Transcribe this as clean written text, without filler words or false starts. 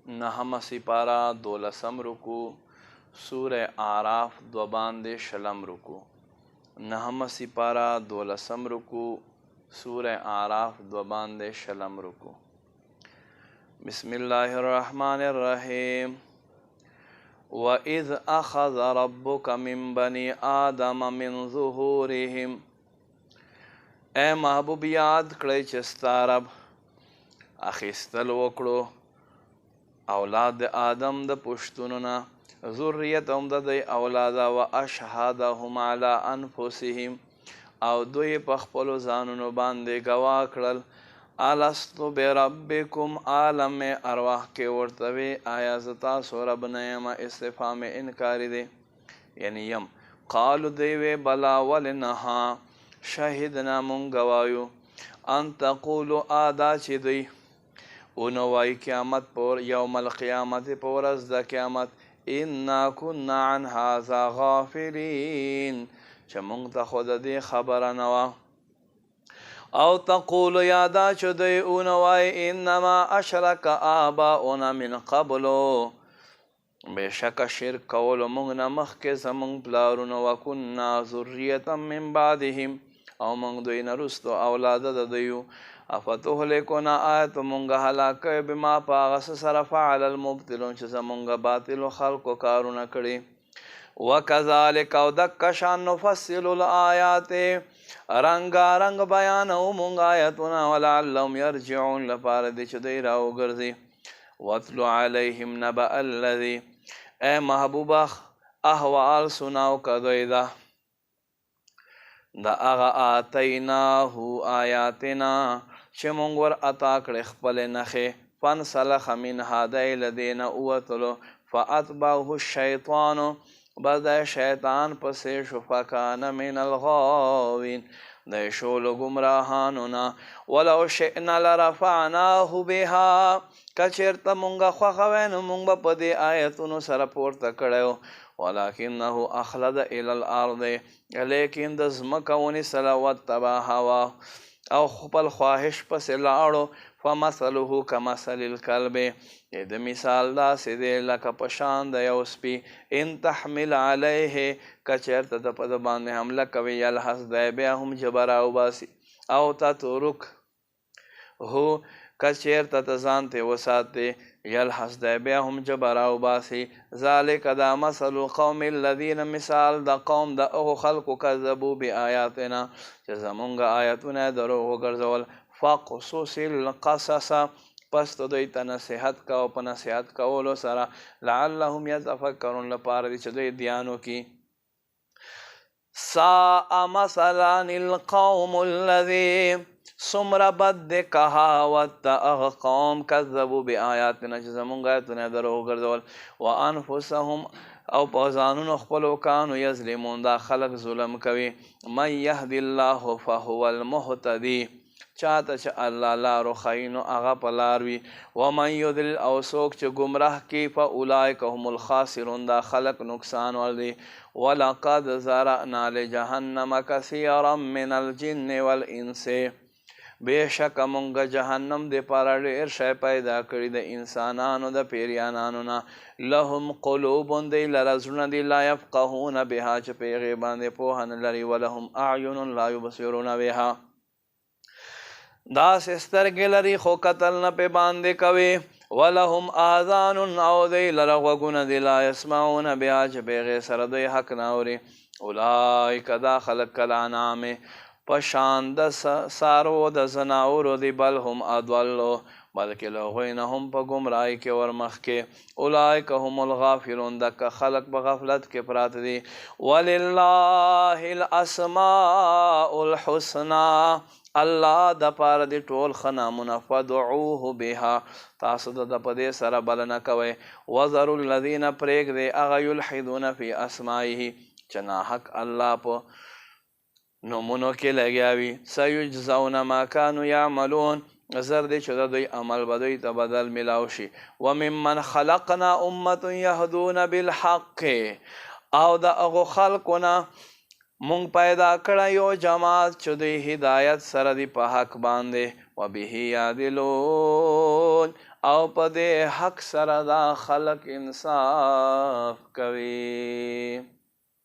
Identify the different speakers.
Speaker 1: نهم سپارہ 12 رکو سورہ اعراف 2 باندې شلم رکو. نهم سپارہ 12 رکو سورہ اعراف 2 باندې شلم رکو. بسم الله الرحمن الرحیم. وَإِذْ أَخَذَ رَبُّكَ مِنْ بَنِي آدَمَ مِنْ ظُهُورِهِمْ. اے محبوب یاد کړئ چې ستا رب اخیستل وکړو اولاد د آدم د پشتونو نه ذریتهم د دوی اولاده و اشهدهم علی انفسهم او دوی په خپلو ځانونو باندې ګواه کړل الستو بربکم عالم ارواح کې ورته وی آیا زه تاسو رب نه یم استفهام انکاري دی یعنی یم قالو دوی وی بلا ولنها شهدنا مونږ ګوایو ان تقولو آدا چې دوی اونوای قیامت پر یوم القیامت پر ورځ د قیامت انا كنا عن هذا غافلین چې مونږ ته خو د دې خبره نه وه او تقول یادا چې دوی اونوای انما اشرک آباؤنا من قبلو بېشکه شرک کولو مونږ نه مخکې زمونږ پلارونه وکنا ذریة من بعدهم او مونږ دوی نه وروستو اولاده د دویو افتهلکنا آیت مونږ هلاک بما په هغه څه سره فعل المبطلون چې زمونږ باطلو خلکو کارونه کړي وکذلک او دک شان نفصل الآیات رنګارنګ بیانو مونږ آیتونه ولعلهم یرجعون لپاره دې چې دوی راوګرځي واتلو علیهم نبأ الذی اے محبوبه احوال سناو که دوی ده د هغه آتیناه آیاتنا چې مونږ ور عطا کړې خپلې نښې فانسلخ منها دی له دې نه ووتلو فاتبعه الشیطان بس د شیطان پسې شو فکان من الغاوین دی شو له ګمراهانو نه ولو شئنا لرفعناه بها که چېرته مونږ خوښه وی نو مونږ به په دې آیتونو سره پورته کړی ولکنه اخلد الى الارض لیکن د ځمکه ونیسله واتبع هوا او خپل خواهش پسې لاړو فمثله کمثل الکلب د مثال داسې دی لکه په شان د یو سپي ان تحمل علیه که چېرته ته په ده باندې حمله کوي یلحظ دی بیا هم ژبه راوباسي او تترک هو که چېرته ته ځان ترې وساتې یلحظ دی بیا هم ژبه راوباسي ذلک دا مثل القوم الذین مثال د قوم د هغو خلکو کذبو بآیاتنا چې زمونږ آیتونه یې دروغ وګرځول فقصص القصص پس ته دوی ته نصیحت کوه په نصیحت کولو سره لعلهم یتفکرون لپاره دې چې دوی دیان وکړي ساء مثلا القوم الذی څومره بد دی کهاوت د هغه قوم کذبو بآیاتنا چې زمونږ آیتونه یې دروغ وګرځول وانفسهم او په ځانونو خپلو کانو یظلمون دا خلک ظلم کوي من یهدي الله فهو المهتدی چاته چې الله لارو ښیي نو هغه په لار وي ومن یضلل او څوک چې ګمراه کړي فاولئک هم الخاسرون دا خلک نقصان ور دي ولقد ذرأنا لجهنم کثیرا من الجن والانس بېشکه مونږ جهنم دپاره ډېر شی پیدا کړي د انسانانو د پیریانانو نه لهم قلوب دی لره زړونه دي لا یفقهون بها چې په هغې باندې پوهه نه لري ولهم اعین لا یبصرون بها داسې سترګې لري خو قتل نه پې باندې کوي ولهم آذان او دی لره غوږونه دي لا یسمعون بها چې په هغې سره دوی حق نه اوري اولئک دا خلک کالانعام په شان د څارو د ځناورو دي بل هم اضلو بلکې له هغوی نه هم په ګمراهۍ کې ورمخکې اولئک هم الغافلون دکه خلک په غفلت کې پراته دي ولله الاسماء الحسنى الله د پاره د ټول ښه نامونه فدعوه بها تاسو د په دې سره بلنه کوئ وذروا الذین پرېږدئ هغه یلحدون فی اسمائه چې ناحق الله په نومونو کې لګیا وي سیجزون ما کانوا یعملون زر دی چې د دوی عمل به دوی ته بدل میلاو شي وممن خلقنا امة یهدون بالحق او د هغو خلکو نه مونږ پیدا کړی یو جماعت چې دوی هدایت سره دی په حق باندې وبه یعدلون او په دې حق سره دا خلق انصاف کوي.